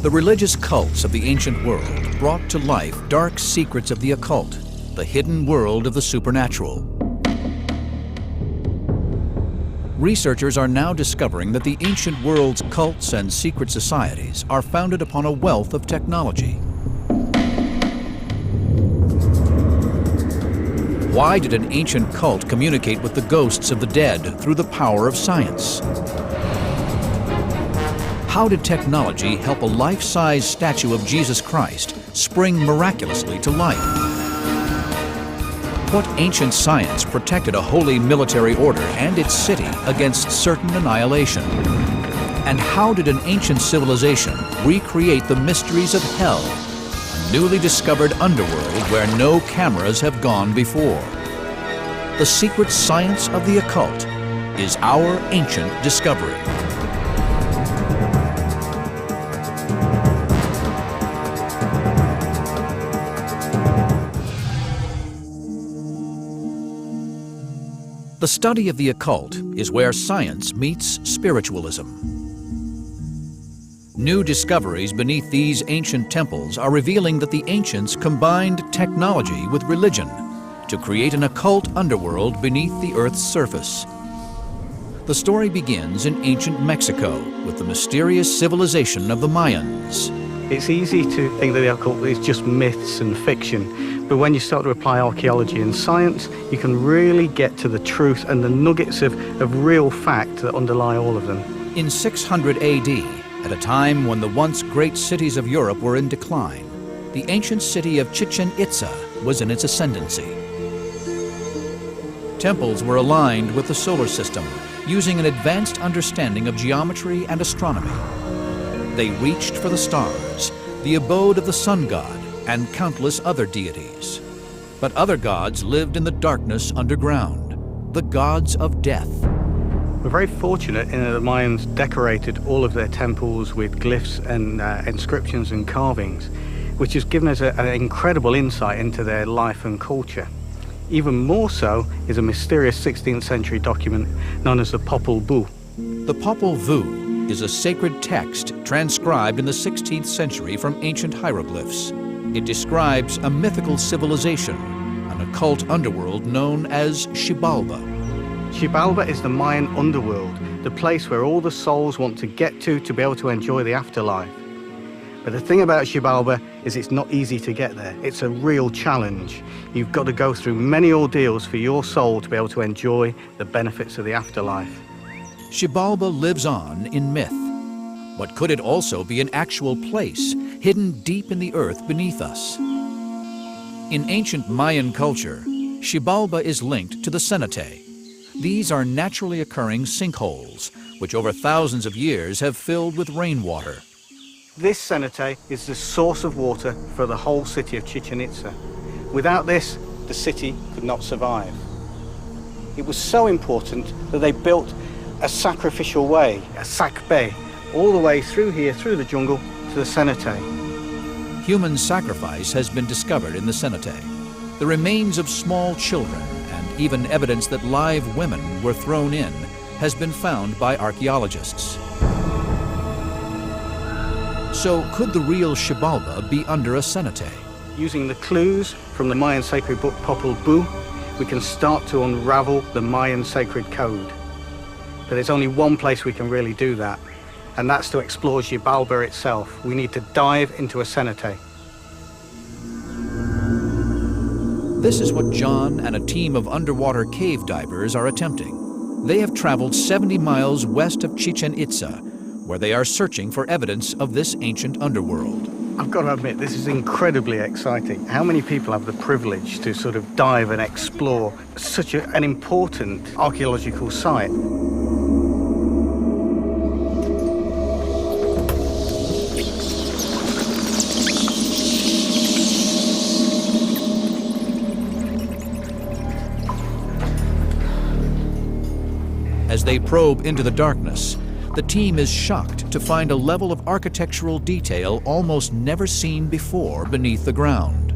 The religious cults of the ancient world brought to life dark secrets of the occult, the hidden world of the supernatural. Researchers are now discovering that the ancient world's cults and secret societies are founded upon a wealth of technology. Why did an ancient cult communicate with the ghosts of the dead through the power of science? How did technology help a life-size statue of Jesus Christ spring miraculously to life? What ancient science protected a holy military order and its city against certain annihilation? And how did an ancient civilization recreate the mysteries of hell, a newly discovered underworld where no cameras have gone before? The secret science of the occult is our ancient discovery. The study of the occult is where science meets spiritualism. New discoveries beneath these ancient temples are revealing that the ancients combined technology with religion to create an occult underworld beneath the Earth's surface. The story begins in ancient Mexico with the mysterious civilization of the Mayans. It's easy to think that the occult is just myths and fiction, but when you start to apply archaeology and science, you can really get to the truth and the nuggets of real fact that underlie all of them. In 600 AD, at a time when the once great cities of Europe were in decline, the ancient city of Chichen Itza was in its ascendancy. Temples were aligned with the solar system, using an advanced understanding of geometry and astronomy. They reached for the stars, the abode of the sun god, and countless other deities. But other gods lived in the darkness underground, the gods of death. We're very fortunate in that the Mayans decorated all of their temples with glyphs and inscriptions and carvings, which has given us an incredible insight into their life and culture. Even more so is a mysterious 16th century document known as the Popol Vuh. The Popol Vuh is a sacred text transcribed in the 16th century from ancient hieroglyphs. It describes a mythical civilization, an occult underworld known as Xibalba. Xibalba is the Mayan underworld, the place where all the souls want to get to be able to enjoy the afterlife. But the thing about Xibalba is it's not easy to get there. It's a real challenge. You've got to go through many ordeals for your soul to be able to enjoy the benefits of the afterlife. Xibalba lives on in myth. But could it also be an actual place, hidden deep in the earth beneath us? In ancient Mayan culture, Xibalba is linked to the cenote. These are naturally occurring sinkholes, which over thousands of years have filled with rainwater. This cenote is the source of water for the whole city of Chichen Itza. Without this, the city could not survive. It was so important that they built a sacrificial way, a sakbe, all the way through here, through the jungle, to the cenote. Human sacrifice has been discovered in the cenote. The remains of small children and even evidence that live women were thrown in has been found by archaeologists. So could the real Xibalba be under a cenote? Using the clues from the Mayan sacred book Popol Vuh, we can start to unravel the Mayan sacred code. But there's only one place we can really do that, and that's to explore Xibalba itself. We need to dive into a cenote. This is what John and a team of underwater cave divers are attempting. They have traveled 70 miles west of Chichen Itza, where they are searching for evidence of this ancient underworld. I've got to admit, this is incredibly exciting. How many people have the privilege to sort of dive and explore such an important archaeological site? As they probe into the darkness, the team is shocked to find a level of architectural detail almost never seen before beneath the ground.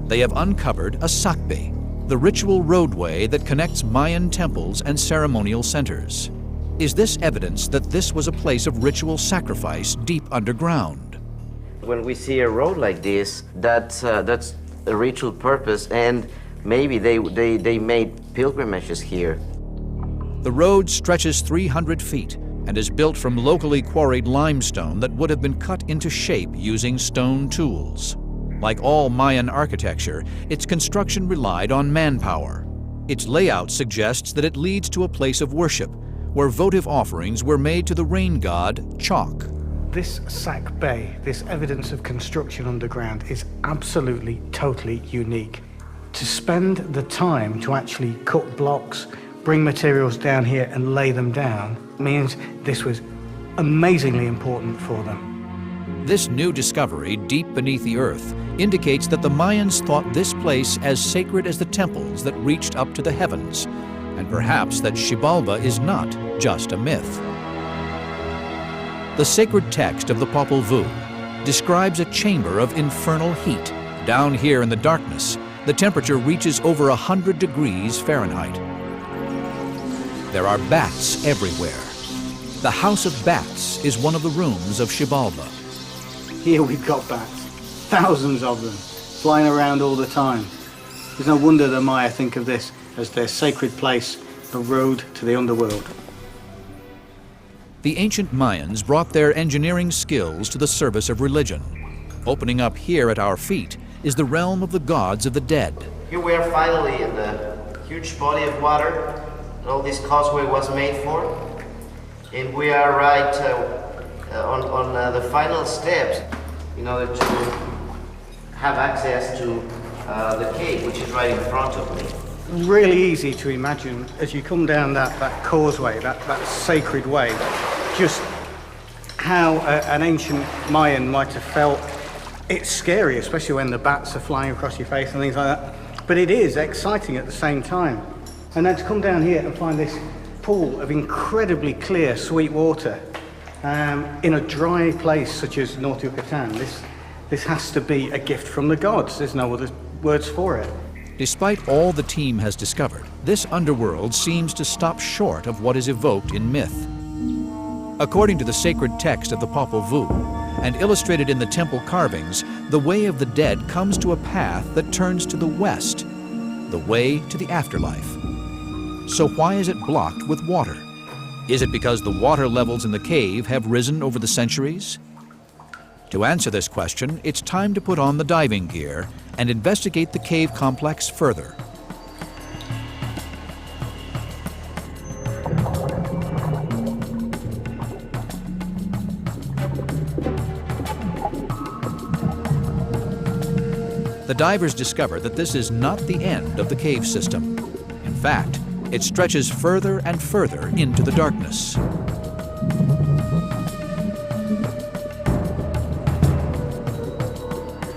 They have uncovered a sakbe, the ritual roadway that connects Mayan temples and ceremonial centers. Is this evidence that this was a place of ritual sacrifice deep underground? When we see a road like this, that's a ritual purpose, and maybe they made pilgrimages here. The road stretches 300 feet and is built from locally quarried limestone that would have been cut into shape using stone tools. Like all Mayan architecture, its construction relied on manpower. Its layout suggests that it leads to a place of worship, where votive offerings were made to the rain god, Chalk. This Sac Bay, this evidence of construction underground, is absolutely, totally unique. To spend the time to actually cut blocks, bring materials down here and lay them down, means this was amazingly important for them. This new discovery, deep beneath the earth, indicates that the Mayans thought this place as sacred as the temples that reached up to the heavens, and perhaps that Xibalba is not just a myth. The sacred text of the Popol Vuh describes a chamber of infernal heat. Down here in the darkness, the temperature reaches over 100 degrees Fahrenheit. There are bats everywhere. The House of Bats is one of the rooms of Xibalba. Here we've got bats, thousands of them, flying around all the time. There's no wonder the Maya think of this as their sacred place, the road to the underworld. The ancient Mayans brought their engineering skills to the service of religion. Opening up here at our feet is the realm of the gods of the dead. Here we are finally in the huge body of water that all this causeway was made for. And we are right on the final steps in order to have access to the cave, which is right in front of me. Really easy to imagine as you come down that causeway, that sacred way, just how an ancient Mayan might have felt. It's scary, especially when the bats are flying across your face and things like that. But it is exciting at the same time. And then to come down here and find this pool of incredibly clear, sweet water in a dry place such as North Yucatan, this has to be a gift from the gods. There's no other words for it. Despite all the team has discovered, this underworld seems to stop short of what is evoked in myth. According to the sacred text of the Popol Vuh, and illustrated in the temple carvings, the way of the dead comes to a path that turns to the west, the way to the afterlife. So why is it blocked with water? Is it because the water levels in the cave have risen over the centuries? To answer this question, it's time to put on the diving gear and investigate the cave complex further. The divers discover that this is not the end of the cave system. In fact, it stretches further and further into the darkness.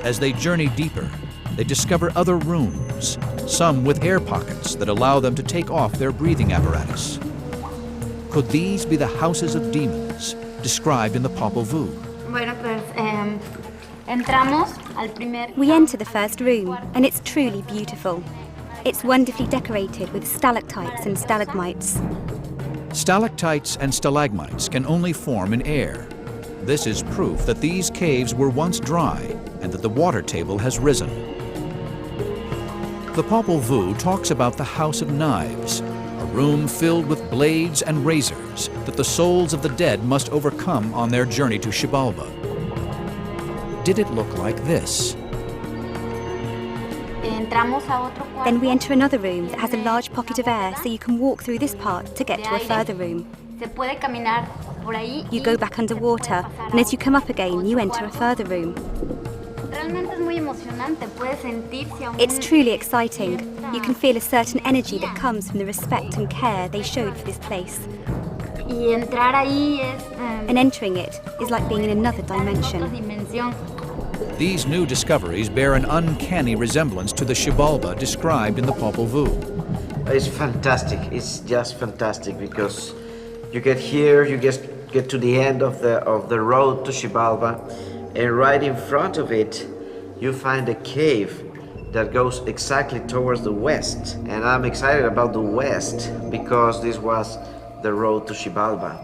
As they journey deeper, they discover other rooms, some with air pockets that allow them to take off their breathing apparatus. Could these be the houses of demons described in the Popol Vuh? We enter the first room, and it's truly beautiful. It's wonderfully decorated with stalactites and stalagmites. Stalactites and stalagmites can only form in air. This is proof that these caves were once dry and that the water table has risen. The Popol Vuh talks about the House of Knives, a room filled with blades and razors that the souls of the dead must overcome on their journey to Xibalba. Did it look like this? Then we enter another room that has a large pocket of air, so you can walk through this part to get to a further room. You go back underwater, and as you come up again, you enter a further room. It's truly exciting. You can feel a certain energy that comes from the respect and care they showed for this place. And entering it is like being in another dimension. These new discoveries bear an uncanny resemblance to the Xibalba described in the Popol Vuh. It's fantastic. It's just fantastic because you get here, you just get to the end of the road to Xibalba, and right in front of it, you find a cave that goes exactly towards the west. And I'm excited about the west because this was the road to Xibalba.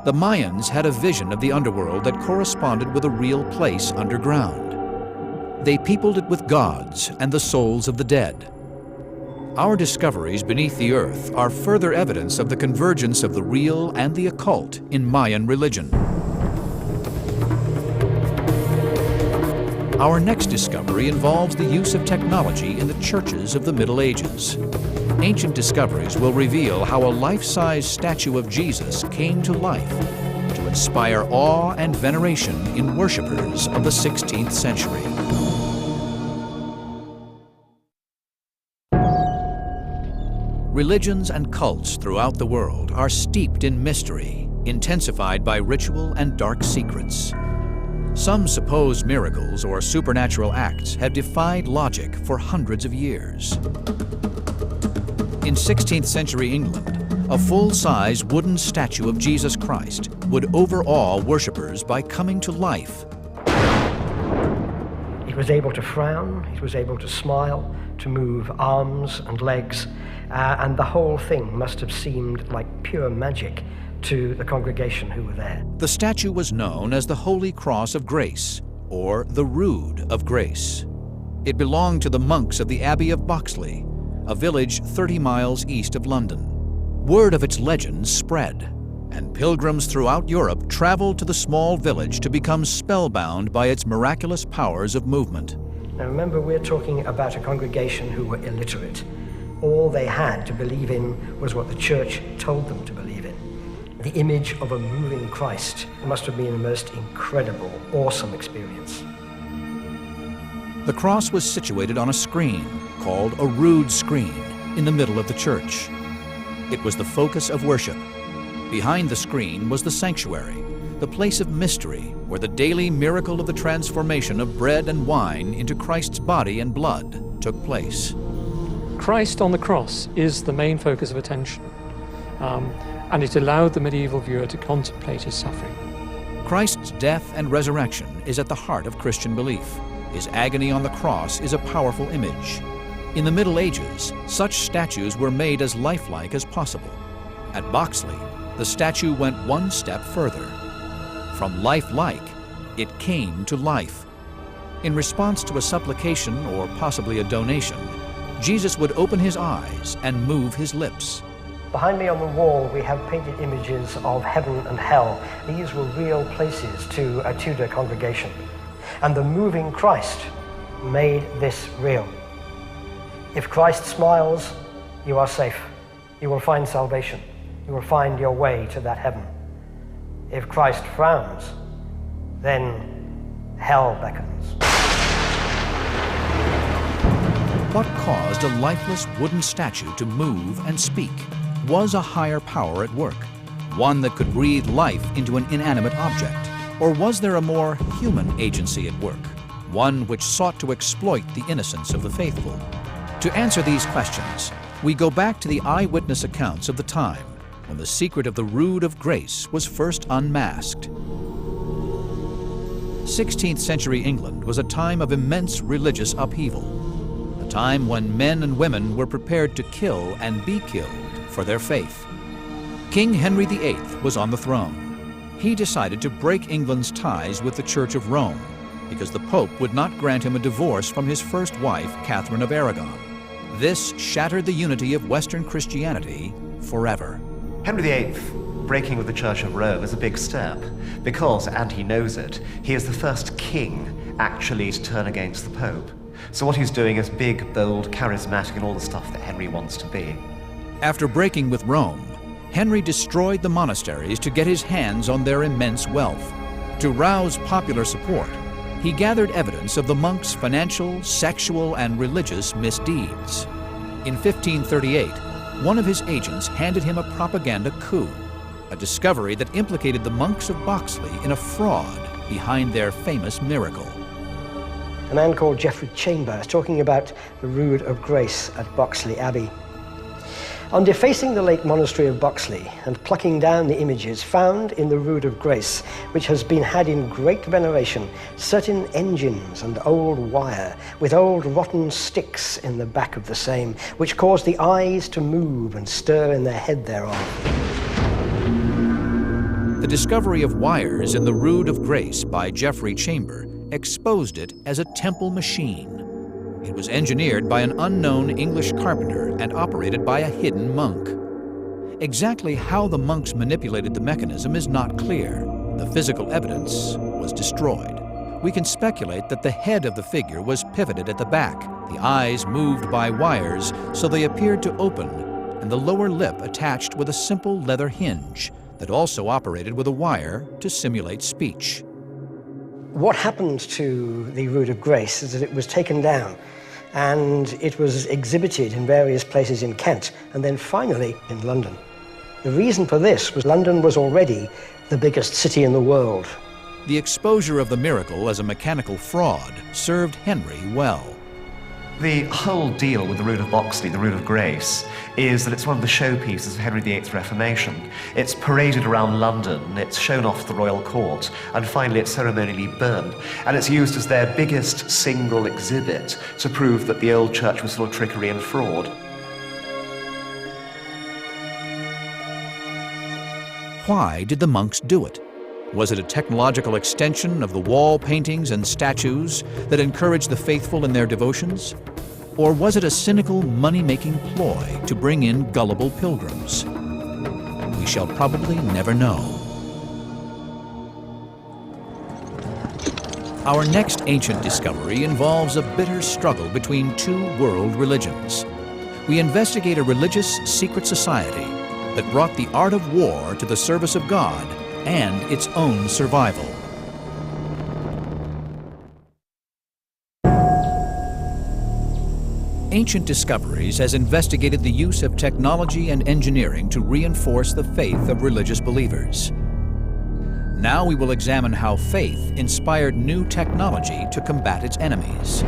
The Mayans had a vision of the underworld that corresponded with a real place underground. They peopled it with gods and the souls of the dead. Our discoveries beneath the earth are further evidence of the convergence of the real and the occult in Mayan religion. Our next discovery involves the use of technology in the churches of the Middle Ages. Ancient discoveries will reveal how a life-size statue of Jesus came to life to inspire awe and veneration in worshippers of the 16th century. Religions and cults throughout the world are steeped in mystery, intensified by ritual and dark secrets. Some supposed miracles or supernatural acts have defied logic for hundreds of years. In 16th century England, a full-size wooden statue of Jesus Christ would overawe worshippers by coming to life. It was able to frown, it was able to smile, to move arms and legs, and the whole thing must have seemed like pure magic to the congregation who were there. The statue was known as the Holy Cross of Grace, or the Rood of Grace. It belonged to the monks of the Abbey of Boxley, a village 30 miles east of London. Word of its legends spread, and pilgrims throughout Europe traveled to the small village to become spellbound by its miraculous powers of movement. Now remember, we're talking about a congregation who were illiterate. All they had to believe in was what the church told them to believe in. The image of a moving Christ must have been the most incredible, awesome experience. The cross was situated on a screen, called a rood screen, in the middle of the church. It was the focus of worship. Behind the screen was the sanctuary, the place of mystery, where the daily miracle of the transformation of bread and wine into Christ's body and blood took place. Christ on the cross is the main focus of attention, and it allowed the medieval viewer to contemplate his suffering. Christ's death and resurrection is at the heart of Christian belief. His agony on the cross is a powerful image. In the Middle Ages, such statues were made as lifelike as possible. At Boxley, the statue went one step further. From lifelike, it came to life. In response to a supplication or possibly a donation, Jesus would open his eyes and move his lips. Behind me on the wall, we have painted images of heaven and hell. These were real places to a Tudor congregation. And the moving Christ made this real. If Christ smiles, you are safe. You will find salvation. You will find your way to that heaven. If Christ frowns, then hell beckons. What caused a lifeless wooden statue to move and speak? Was a higher power at work? One that could breathe life into an inanimate object? Or was there a more human agency at work? One which sought to exploit the innocence of the faithful? To answer these questions, we go back to the eyewitness accounts of the time, when the secret of the Rood of Grace was first unmasked. 16th century England was a time of immense religious upheaval, a time when men and women were prepared to kill and be killed for their faith. King Henry VIII was on the throne. He decided to break England's ties with the Church of Rome because the Pope would not grant him a divorce from his first wife, Catherine of Aragon. This shattered the unity of Western Christianity forever. Henry VIII breaking with the Church of Rome is a big step because, and he knows it, he is the first king actually to turn against the Pope. So what he's doing is big, bold, charismatic, and all the stuff that Henry wants to be. After breaking with Rome, Henry destroyed the monasteries to get his hands on their immense wealth. To rouse popular support, he gathered evidence of the monks' financial, sexual, and religious misdeeds. In 1538, one of his agents handed him a propaganda coup, a discovery that implicated the monks of Boxley in a fraud behind their famous miracle. A man called Geoffrey Chambers talking about the Rood of Grace at Boxley Abbey. On defacing the late monastery of Boxley and plucking down the images found in the Rood of Grace, which has been had in great veneration, certain engines and old wire, with old rotten sticks in the back of the same, which cause the eyes to move and stir in the head thereof. The discovery of wires in the Rood of Grace by Geoffrey Chamber exposed it as a temple machine. It was engineered by an unknown English carpenter and operated by a hidden monk. Exactly how the monks manipulated the mechanism is not clear. The physical evidence was destroyed. We can speculate that the head of the figure was pivoted at the back, the eyes moved by wires so they appeared to open, and the lower lip attached with a simple leather hinge that also operated with a wire to simulate speech. What happened to the Rood of Grace is that it was taken down and it was exhibited in various places in Kent and then finally in London. The reason for this was London was already the biggest city in the world. The exposure of the miracle as a mechanical fraud served Henry well. The whole deal with the Rood of Boxley, the Rood of Grace, is that it's one of the showpieces of Henry VIII's Reformation. It's paraded around London, it's shown off the royal court, and finally it's ceremonially burned. And it's used as their biggest single exhibit to prove that the old church was full of trickery and fraud. Why did the monks do it? Was it a technological extension of the wall paintings and statues that encouraged the faithful in their devotions? Or was it a cynical money-making ploy to bring in gullible pilgrims? We shall probably never know. Our next ancient discovery involves a bitter struggle between two world religions. We investigate a religious secret society that brought the art of war to the service of God and its own survival. Ancient Discoveries has investigated the use of technology and engineering to reinforce the faith of religious believers. Now we will examine how faith inspired new technology to combat its enemies.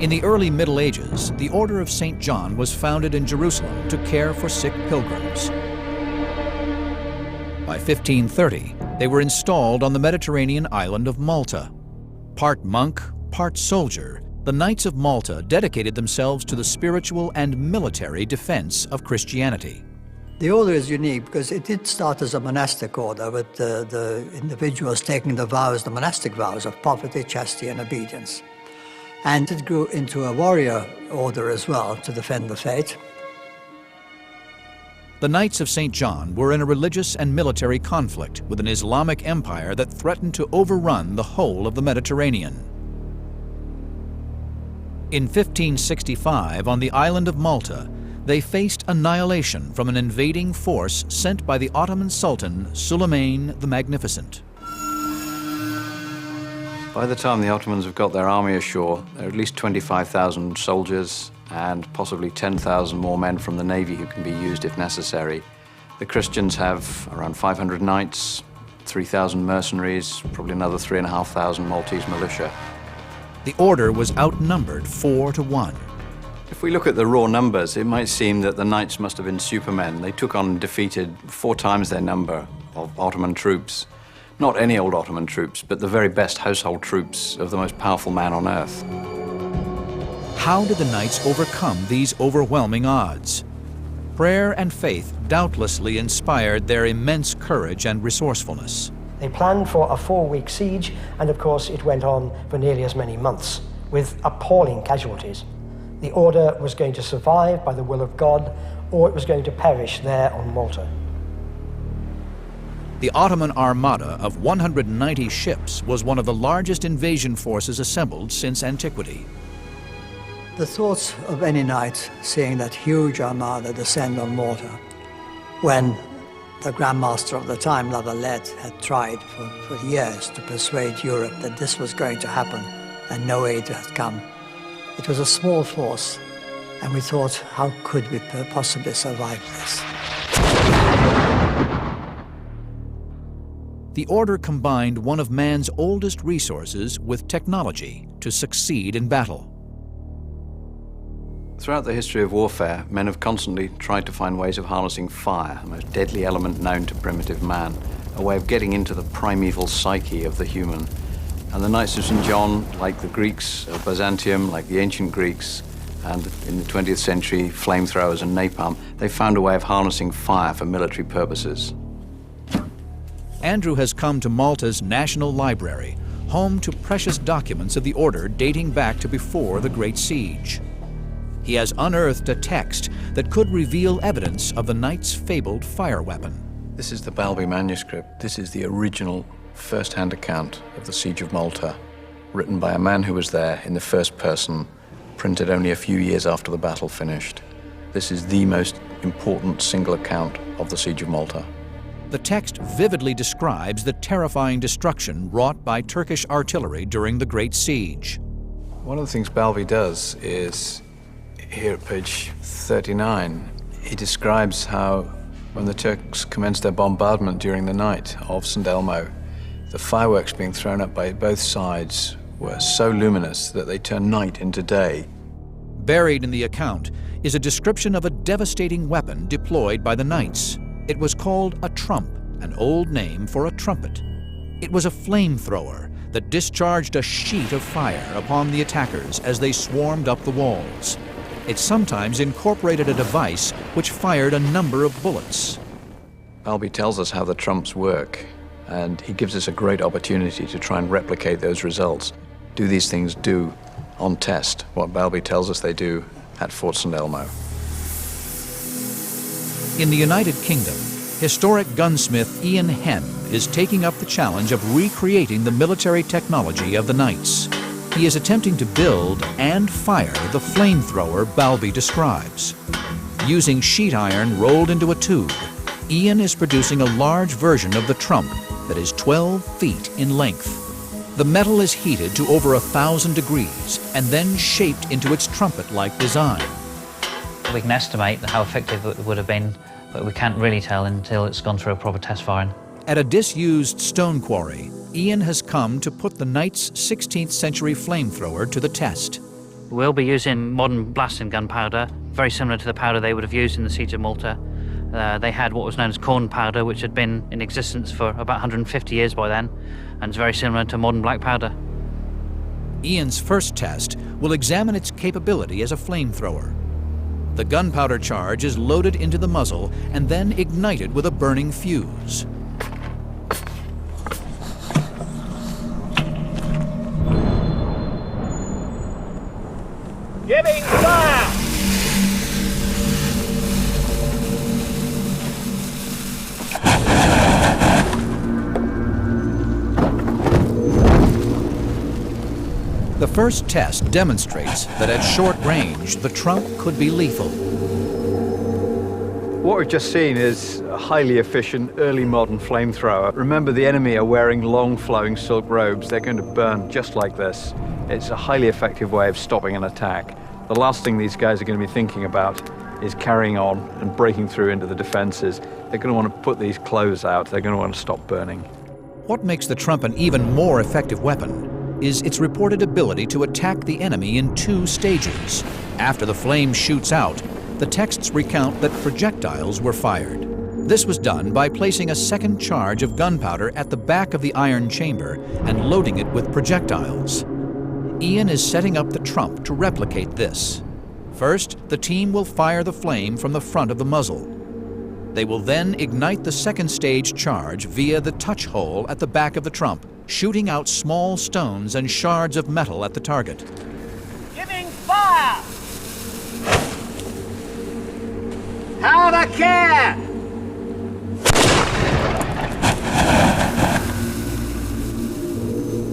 In the early Middle Ages, the Order of St. John was founded in Jerusalem to care for sick pilgrims. By 1530, they were installed on the Mediterranean island of Malta. Part monk, part soldier, the Knights of Malta dedicated themselves to the spiritual and military defense of Christianity. The order is unique because it did start as a monastic order with the individuals taking the vows, the monastic vows of poverty, chastity, and obedience. And it grew into a warrior order as well to defend the faith. The Knights of St. John were in a religious and military conflict with an Islamic empire that threatened to overrun the whole of the Mediterranean. In 1565, on the island of Malta, they faced annihilation from an invading force sent by the Ottoman Sultan Suleiman the Magnificent. By the time the Ottomans have got their army ashore, there are at least 25,000 soldiers and possibly 10,000 more men from the navy who can be used if necessary. The Christians have around 500 knights, 3,000 mercenaries, probably another 3,500 Maltese militia. The order was outnumbered 4 to 1. If we look at the raw numbers, it might seem that the knights must have been supermen. They took on and defeated 4 times their number of Ottoman troops. Not any old Ottoman troops, but the very best household troops of the most powerful man on earth. How did the knights overcome these overwhelming odds? Prayer and faith doubtlessly inspired their immense courage and resourcefulness. They planned for a 4-week siege, and of course it went on for nearly as many months, with appalling casualties. The order was going to survive by the will of God, or it was going to perish there on Malta. The Ottoman armada of 190 ships was one of the largest invasion forces assembled since antiquity. The thoughts of any knight seeing that huge armada descend on Malta, when the Grand Master of the time, La Valette, had tried for years to persuade Europe that this was going to happen and no aid had come. It was a small force, and we thought, how could we possibly survive this? The order combined one of man's oldest resources with technology to succeed in battle. Throughout the history of warfare, men have constantly tried to find ways of harnessing fire, the most deadly element known to primitive man, a way of getting into the primeval psyche of the human. And the Knights of St. John, like the Greeks of Byzantium, like the ancient Greeks, and in the 20th century, flamethrowers and napalm, they found a way of harnessing fire for military purposes. Andrew has come to Malta's National Library, home to precious documents of the order dating back to before the Great Siege. He has unearthed a text that could reveal evidence of the knight's fabled fire weapon. This is the Balbi manuscript. This is the original first-hand account of the Siege of Malta, written by a man who was there in the first person, printed only a few years after the battle finished. This is the most important single account of the Siege of Malta. The text vividly describes the terrifying destruction wrought by Turkish artillery during the Great Siege. One of the things Balbi does is, here at page 39, he describes how when the Turks commenced their bombardment during the night of St. Elmo, the fireworks being thrown up by both sides were so luminous that they turned night into day. Buried in the account is a description of a devastating weapon deployed by the knights. It was called a trump, an old name for a trumpet. It was a flamethrower that discharged a sheet of fire upon the attackers as they swarmed up the walls. It sometimes incorporated a device which fired a number of bullets. Balbi tells us how the trumps work, and he gives us a great opportunity to try and replicate those results. Do these things do, on test, what Balbi tells us they do at Fort St. Elmo? In the United Kingdom, historic gunsmith Ian Henn is taking up the challenge of recreating the military technology of the knights. He is attempting to build and fire the flamethrower Balbi describes. Using sheet iron rolled into a tube, Ian is producing a large version of the trump that is 12 feet in length. The metal is heated to over 1,000 degrees and then shaped into its trumpet-like design. We can estimate how effective it would have been, but we can't really tell until it's gone through a proper test firing. At a disused stone quarry, Ian has come to put the knight's 16th century flamethrower to the test. We'll be using modern blasting gunpowder, very similar to the powder they would have used in the Siege of Malta. They had what was known as corn powder, which had been in existence for about 150 years by then, and it's very similar to modern black powder. Ian's first test will examine its capability as a flamethrower. The gunpowder charge is loaded into the muzzle and then ignited with a burning fuse. Giving fire! The first test demonstrates that at short range, the trump could be lethal. What we've just seen is a highly efficient, early modern flamethrower. Remember, the enemy are wearing long flowing silk robes. They're going to burn just like this. It's a highly effective way of stopping an attack. The last thing these guys are going to be thinking about is carrying on and breaking through into the defenses. They're going to want to put these clothes out. They're going to want to stop burning. What makes the trump an even more effective weapon is its reported ability to attack the enemy in 2 stages. After the flame shoots out, the texts recount that projectiles were fired. This was done by placing a second charge of gunpowder at the back of the iron chamber and loading it with projectiles. Ian is setting up the trump to replicate this. First, the team will fire the flame from the front of the muzzle. They will then ignite the second stage charge via the touch hole at the back of the trump, shooting out small stones and shards of metal at the target. Giving fire! Have a care!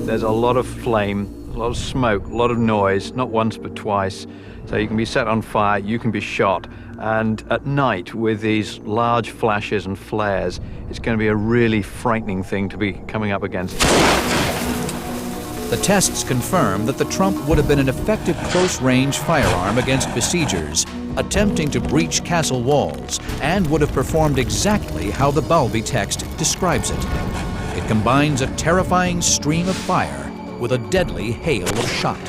There's a lot of flame, a lot of smoke, a lot of noise, not once but twice. So you can be set on fire, you can be shot. And at night, with these large flashes and flares, it's going to be a really frightening thing to be coming up against. The tests confirm that the trump would have been an effective close-range firearm against besiegers attempting to breach castle walls, and would have performed exactly how the Balbi text describes it. It combines a terrifying stream of fire with a deadly hail of shot.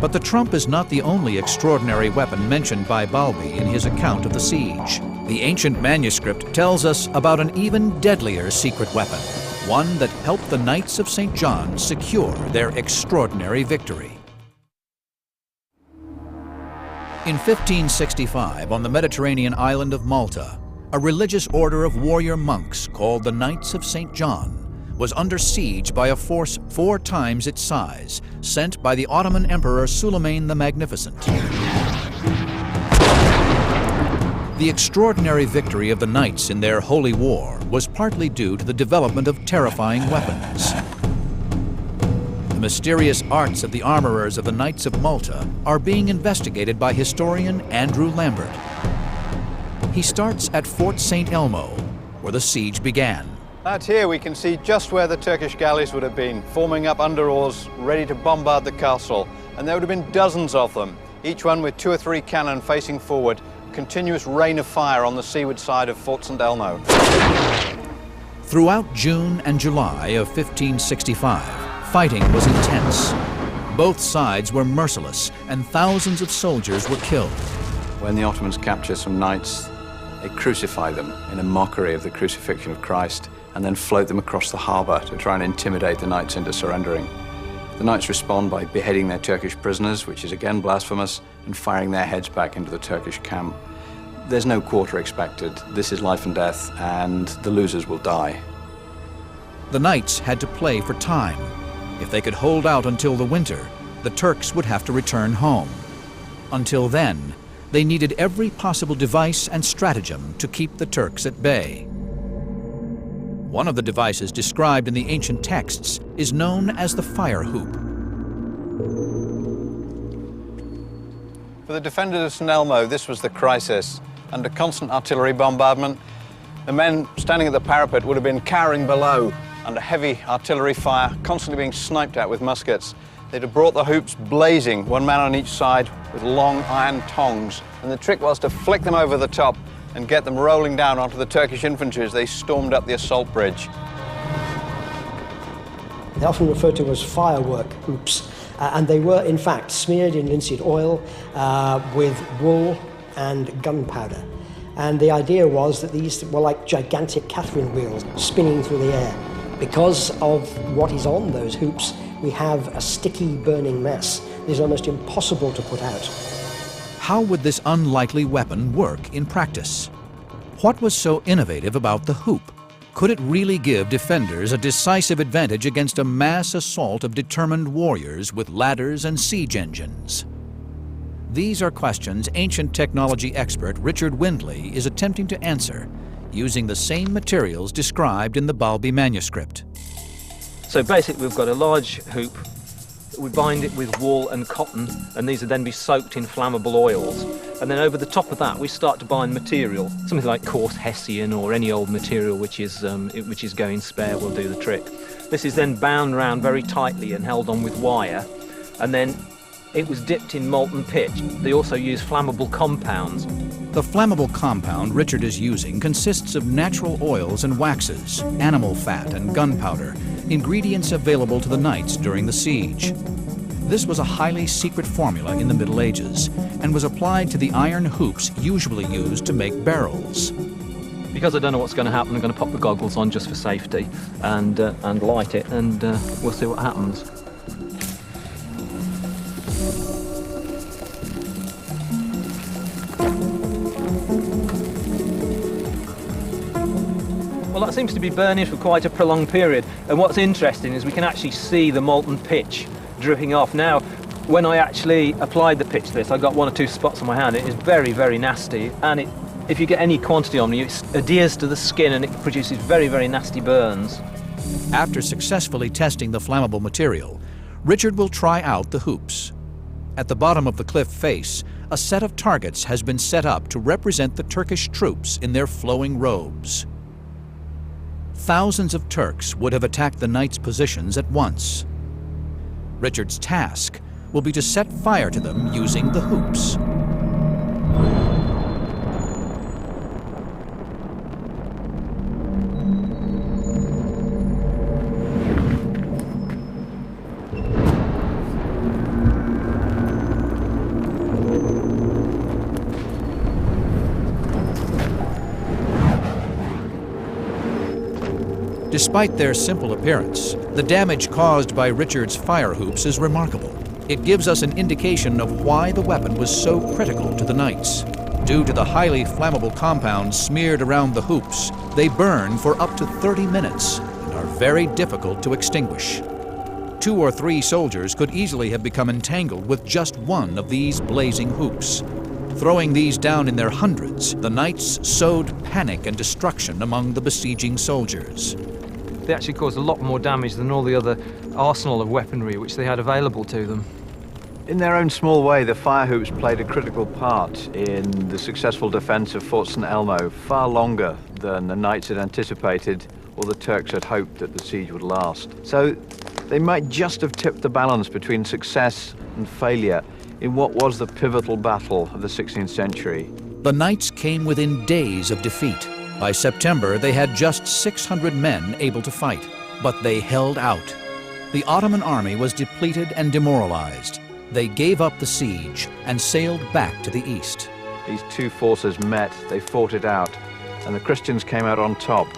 But the trump is not the only extraordinary weapon mentioned by Balbi in his account of the siege. The ancient manuscript tells us about an even deadlier secret weapon, one that helped the Knights of St. John secure their extraordinary victory. In 1565, on the Mediterranean island of Malta, a religious order of warrior monks called the Knights of St. John was under siege by a force 4 times its size, sent by the Ottoman Emperor Suleiman the Magnificent. The extraordinary victory of the Knights in their holy war was partly due to the development of terrifying weapons. The mysterious arts of the armorers of the Knights of Malta are being investigated by historian Andrew Lambert. He starts at Fort St. Elmo, where the siege began. Out here we can see just where the Turkish galleys would have been, forming up under oars, ready to bombard the castle. And there would have been dozens of them, each one with 2 or 3 cannon facing forward, a continuous rain of fire on the seaward side of Fort St. Elmo. Throughout June and July of 1565, fighting was intense. Both sides were merciless, and thousands of soldiers were killed. When the Ottomans capture some knights, they crucify them in a mockery of the crucifixion of Christ, and then float them across the harbour to try and intimidate the knights into surrendering. The knights respond by beheading their Turkish prisoners, which is again blasphemous, and firing their heads back into the Turkish camp. There's no quarter expected. This is life and death, and the losers will die. The knights had to play for time. If they could hold out until the winter, the Turks would have to return home. Until then, they needed every possible device and stratagem to keep the Turks at bay. One of the devices described in the ancient texts is known as the fire hoop. For the defenders of St. Elmo, this was the crisis. Under constant artillery bombardment, the men standing at the parapet would have been cowering below under heavy artillery fire, constantly being sniped at with muskets. They'd have brought the hoops blazing, 1 man on each side with long iron tongs. And the trick was to flick them over the top and get them rolling down onto the Turkish infantry as they stormed up the assault bridge. They're often referred to as firework hoops, and they were in fact smeared in linseed oil with wool and gunpowder. And the idea was that these were like gigantic Catherine wheels spinning through the air. Because of what is on those hoops, we have a sticky, burning mess. It is almost impossible to put out. How would this unlikely weapon work in practice? What was so innovative about the hoop? Could it really give defenders a decisive advantage against a mass assault of determined warriors with ladders and siege engines? These are questions ancient technology expert Richard Windley is attempting to answer using the same materials described in the Balbi manuscript. So basically we've got a large hoop. We bind it with wool and cotton, and these would then be soaked in flammable oils. And then over the top of that, we start to bind material. Something like coarse hessian or any old material which is going spare will do the trick. This is then bound round very tightly and held on with wire, and then it was dipped in molten pitch. They also use flammable compounds. The flammable compound Richard is using consists of natural oils and waxes, animal fat and gunpowder, ingredients available to the knights during the siege. This was a highly secret formula in the Middle Ages and was applied to the iron hoops usually used to make barrels. Because I don't know what's going to happen, I'm going to pop the goggles on just for safety and light it, and we'll see what happens. Well, that seems to be burning for quite a prolonged period, and what's interesting is we can actually see the molten pitch dripping off. Now, when I actually applied the pitch to this, I got 1 or 2 spots on my hand. It is very, very nasty, and if you get any quantity on you, it adheres to the skin and it produces very, very nasty burns. After successfully testing the flammable material, Richard will try out the hoops. At the bottom of the cliff face, a set of targets has been set up to represent the Turkish troops in their flowing robes. Thousands of Turks would have attacked the knights' positions at once. Richard's task will be to set fire to them using the hoops. Despite their simple appearance, the damage caused by Richard's fire hoops is remarkable. It gives us an indication of why the weapon was so critical to the knights. Due to the highly flammable compounds smeared around the hoops, they burn for up to 30 minutes and are very difficult to extinguish. 2 or 3 soldiers could easily have become entangled with just one of these blazing hoops. Throwing these down in their hundreds, the knights sowed panic and destruction among the besieging soldiers. They actually caused a lot more damage than all the other arsenal of weaponry which they had available to them. In their own small way, the fire hoops played a critical part in the successful defense of Fort St. Elmo, far longer than the knights had anticipated or the Turks had hoped that the siege would last. So they might just have tipped the balance between success and failure in what was the pivotal battle of the 16th century. The knights came within days of defeat. By September, they had just 600 men able to fight, but they held out. The Ottoman army was depleted and demoralized. They gave up the siege and sailed back to the east. These two forces met, they fought it out, and the Christians came out on top.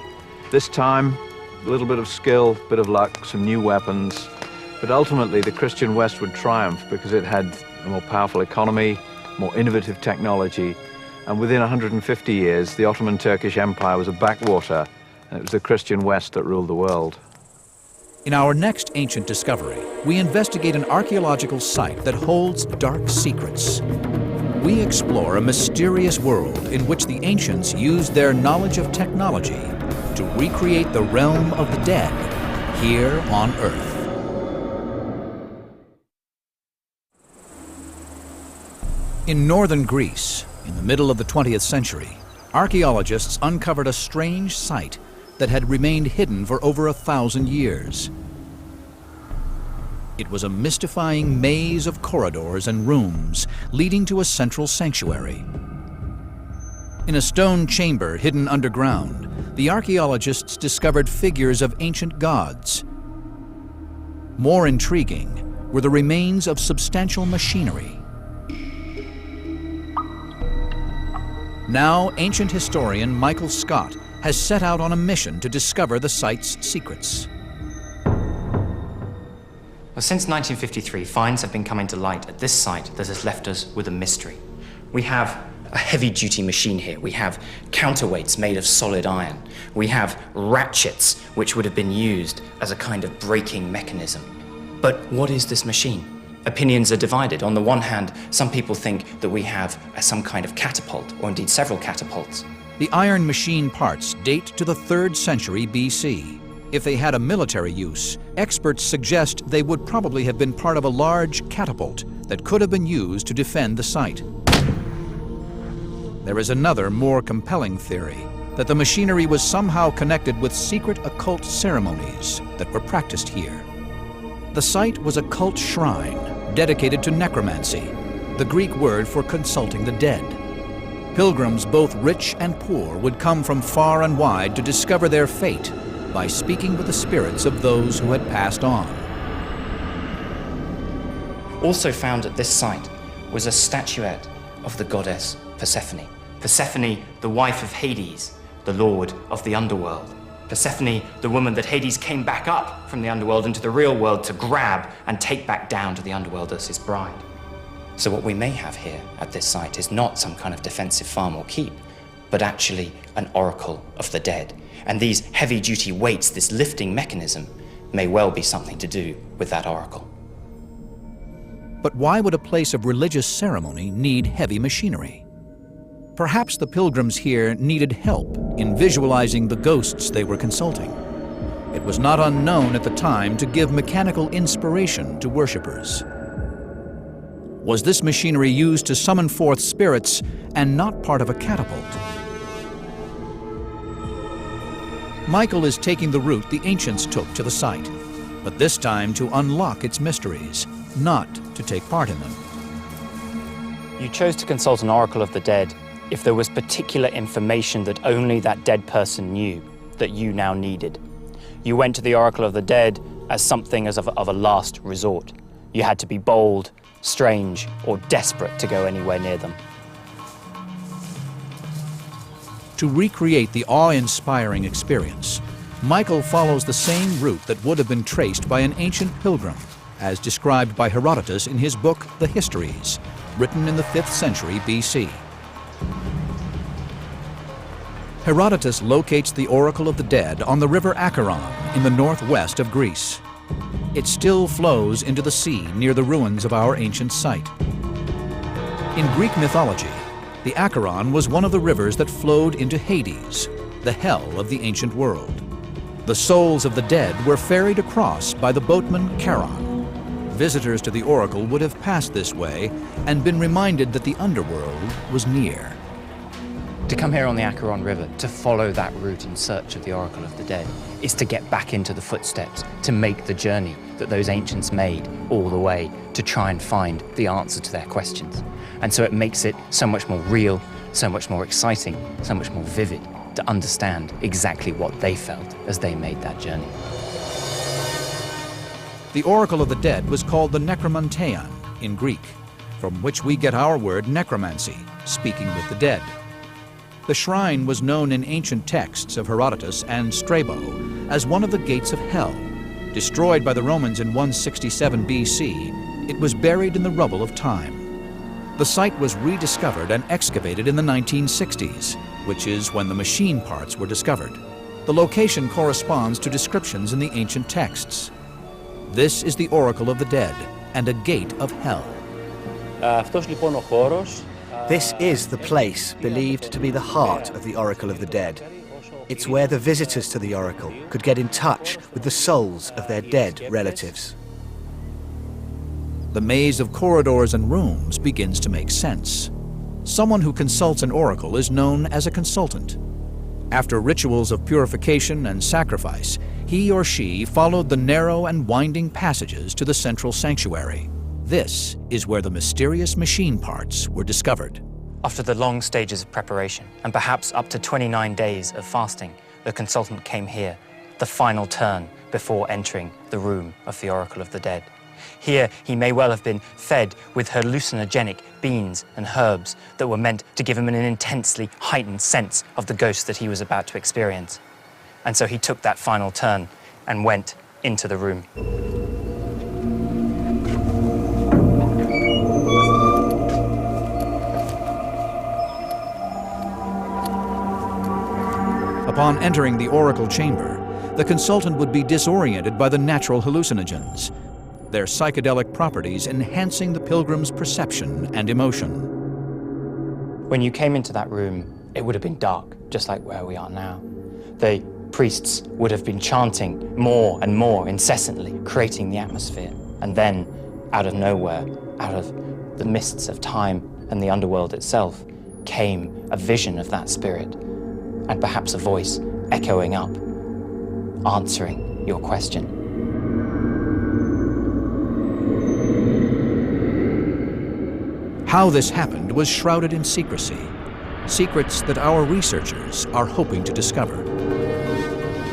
This time, a little bit of skill, bit of luck, some new weapons, but ultimately the Christian West would triumph because it had a more powerful economy, more innovative technology, and within 150 years, the Ottoman Turkish Empire was a backwater, and it was the Christian West that ruled the world. In our next ancient discovery, we investigate an archaeological site that holds dark secrets. We explore a mysterious world in which the ancients used their knowledge of technology to recreate the realm of the dead here on Earth. In northern Greece, in the middle of the 20th century, archaeologists uncovered a strange site that had remained hidden for over 1,000 years. It was a mystifying maze of corridors and rooms leading to a central sanctuary. In a stone chamber hidden underground, the archaeologists discovered figures of ancient gods. More intriguing were the remains of substantial machinery. Now, ancient historian Michael Scott has set out on a mission to discover the site's secrets. Well, since 1953, finds have been coming to light at this site that has left us with a mystery. We have a heavy-duty machine here. We have counterweights made of solid iron. We have ratchets, which would have been used as a kind of braking mechanism. But what is this machine? Opinions are divided. On the one hand, some people think that we have some kind of catapult, or indeed several catapults. The iron machine parts date to the 3rd century BC. If they had a military use, experts suggest they would probably have been part of a large catapult that could have been used to defend the site. There is another, more compelling theory, that the machinery was somehow connected with secret occult ceremonies that were practiced here. The site was a cult shrine dedicated to necromancy, the Greek word for consulting the dead. Pilgrims, both rich and poor, would come from far and wide to discover their fate by speaking with the spirits of those who had passed on. Also found at this site was a statuette of the goddess Persephone. Persephone, the wife of Hades, the lord of the underworld. Persephone, the woman that Hades came back up from the underworld into the real world to grab and take back down to the underworld as his bride. So what we may have here at this site is not some kind of defensive farm or keep, but actually an oracle of the dead. And these heavy-duty weights, this lifting mechanism, may well be something to do with that oracle. But why would a place of religious ceremony need heavy machinery? Perhaps the pilgrims here needed help in visualizing the ghosts they were consulting. It was not unknown at the time to give mechanical inspiration to worshippers. Was this machinery used to summon forth spirits and not part of a catapult? Michael is taking the route the ancients took to the site, but this time to unlock its mysteries, not to take part in them. You chose to consult an oracle of the dead if there was particular information that only that dead person knew that you now needed. You went to the oracle of the dead as something of a last resort. You had to be bold, strange, or desperate to go anywhere near them. To recreate the awe-inspiring experience, Michael follows the same route that would have been traced by an ancient pilgrim, as described by Herodotus in his book, The Histories, written in the 5th century BC. Herodotus locates the Oracle of the Dead on the river Acheron in the northwest of Greece. It still flows into the sea near the ruins of our ancient site. In Greek mythology, the Acheron was one of the rivers that flowed into Hades, the hell of the ancient world. The souls of the dead were ferried across by the boatman Charon. Visitors to the oracle would have passed this way and been reminded that the underworld was near. To come here on the Acheron River, to follow that route in search of the Oracle of the Dead, is to get back into the footsteps, to make the journey that those ancients made all the way to try and find the answer to their questions. And so it makes it so much more real, so much more exciting, so much more vivid to understand exactly what they felt as they made that journey. The Oracle of the Dead was called the Necromanteon in Greek, from which we get our word necromancy, speaking with the dead. The shrine was known in ancient texts of Herodotus and Strabo as one of the gates of hell. Destroyed by the Romans in 167 BC, it was buried in the rubble of time. The site was rediscovered and excavated in the 1960s, which is when the machine parts were discovered. The location corresponds to descriptions in the ancient texts. This is the Oracle of the Dead and a gate of hell. This is the place believed to be the heart of the Oracle of the Dead. It's where the visitors to the Oracle could get in touch with the souls of their dead relatives. The maze of corridors and rooms begins to make sense. Someone who consults an oracle is known as a consultant. After rituals of purification and sacrifice, he or she followed the narrow and winding passages to the central sanctuary. This is where the mysterious machine parts were discovered. After the long stages of preparation, and perhaps up to 29 days of fasting, the consultant came here, the final turn before entering the room of the Oracle of the Dead. Here, he may well have been fed with hallucinogenic beans and herbs that were meant to give him an intensely heightened sense of the ghost that he was about to experience. And so he took that final turn and went into the room. Upon entering the oracle chamber, the consultant would be disoriented by the natural hallucinogens, their psychedelic properties enhancing the pilgrim's perception and emotion. When you came into that room, it would have been dark, just like where we are now. The priests would have been chanting more and more incessantly, creating the atmosphere. And then, out of nowhere, out of the mists of time and the underworld itself, came a vision of that spirit, and perhaps a voice echoing up, answering your question. How this happened was shrouded in secrecy, secrets that our researchers are hoping to discover.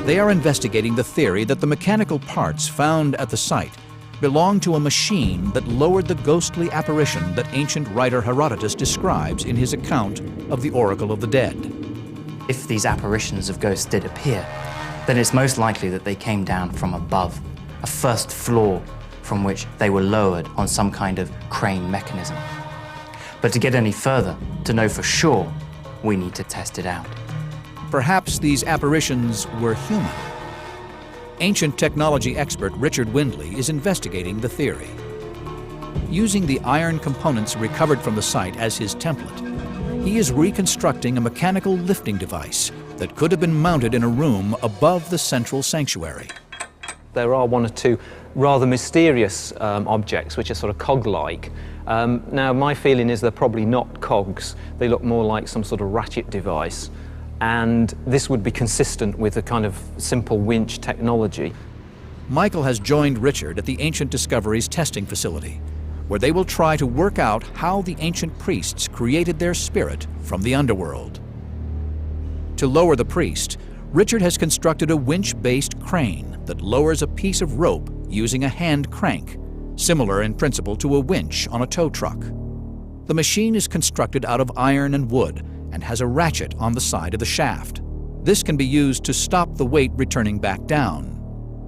They are investigating the theory that the mechanical parts found at the site belonged to a machine that lowered the ghostly apparition that ancient writer Herodotus describes in his account of the Oracle of the Dead. If these apparitions of ghosts did appear, then it's most likely that they came down from above, a first floor from which they were lowered on some kind of crane mechanism. But to get any further, to know for sure, we need to test it out. Perhaps these apparitions were human. Ancient technology expert Richard Windley is investigating the theory. Using the iron components recovered from the site as his template, he is reconstructing a mechanical lifting device that could have been mounted in a room above the central sanctuary. There are one or two rather mysterious objects which are sort of cog-like. Now, my feeling is they're probably not cogs. They look more like some sort of ratchet device. And this would be consistent with a kind of simple winch technology. Michael has joined Richard at the Ancient Discoveries testing facility, where they will try to work out how the ancient priests created their spirit from the underworld. To lower the priest, Richard has constructed a winch-based crane that lowers a piece of rope using a hand crank, similar in principle to a winch on a tow truck. The machine is constructed out of iron and wood and has a ratchet on the side of the shaft. This can be used to stop the weight returning back down.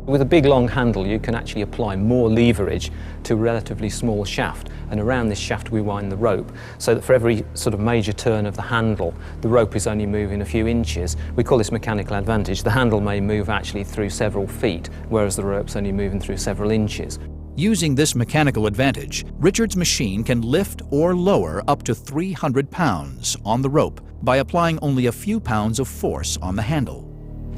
With a big long handle, you can actually apply more leverage to a relatively small shaft, and around this shaft we wind the rope, so that for every sort of major turn of the handle, the rope is only moving a few inches. We call this mechanical advantage. The handle may move actually through several feet, whereas the rope's only moving through several inches. Using this mechanical advantage, Richard's machine can lift or lower up to 300 pounds on the rope by applying only a few pounds of force on the handle.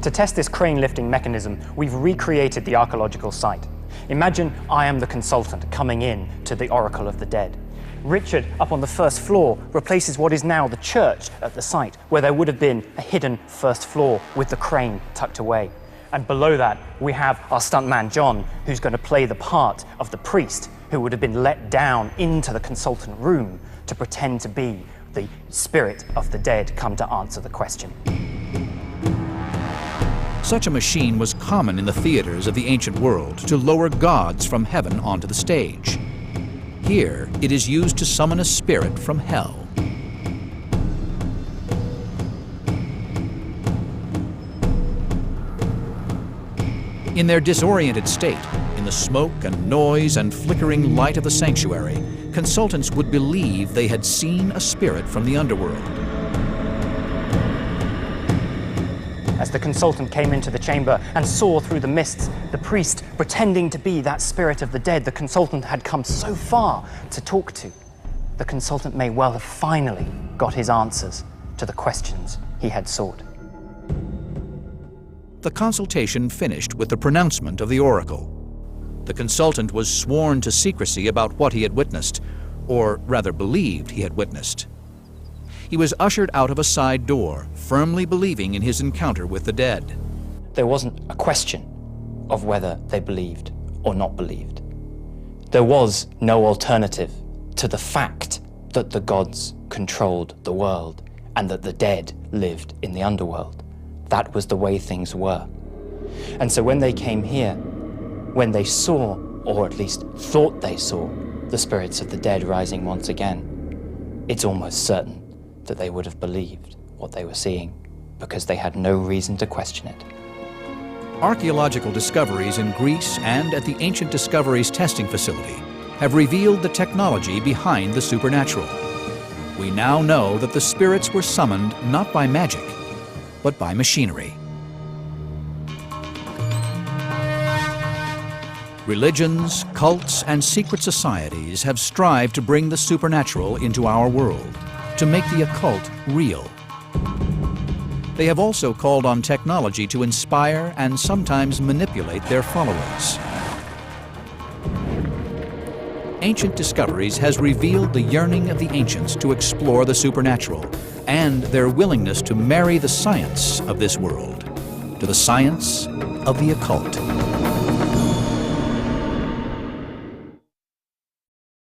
To test this crane lifting mechanism, we've recreated the archaeological site. Imagine I am the consultant coming in to the Oracle of the Dead. Richard, up on the first floor, replaces what is now the church at the site, where there would have been a hidden first floor with the crane tucked away. And below that, we have our stuntman John, who's going to play the part of the priest who would have been let down into the consultant room to pretend to be the spirit of the dead come to answer the question. Such a machine was common in the theaters of the ancient world to lower gods from heaven onto the stage. Here, it is used to summon a spirit from hell. In their disoriented state, in the smoke and noise and flickering light of the sanctuary, consultants would believe they had seen a spirit from the underworld. As the consultant came into the chamber and saw through the mists the priest pretending to be that spirit of the dead the consultant had come so far to talk to, the consultant may well have finally got his answers to the questions he had sought. The consultation finished with the pronouncement of the oracle. The consultant was sworn to secrecy about what he had witnessed, or rather believed he had witnessed. He was ushered out of a side door, firmly believing in his encounter with the dead. There wasn't a question of whether they believed or not believed. There was no alternative to the fact that the gods controlled the world and that the dead lived in the underworld. That was the way things were. And so when they came here, when they saw, or at least thought they saw, the spirits of the dead rising once again, it's almost certain that they would have believed what they were seeing, because they had no reason to question it. Archaeological discoveries in Greece and at the Ancient Discoveries Testing Facility have revealed the technology behind the supernatural. We now know that the spirits were summoned not by magic, but by machinery. Religions, cults, and secret societies have strived to bring the supernatural into our world, to make the occult real. They have also called on technology to inspire and sometimes manipulate their followers. Ancient Discoveries has revealed the yearning of the ancients to explore the supernatural and their willingness to marry the science of this world to the science of the occult.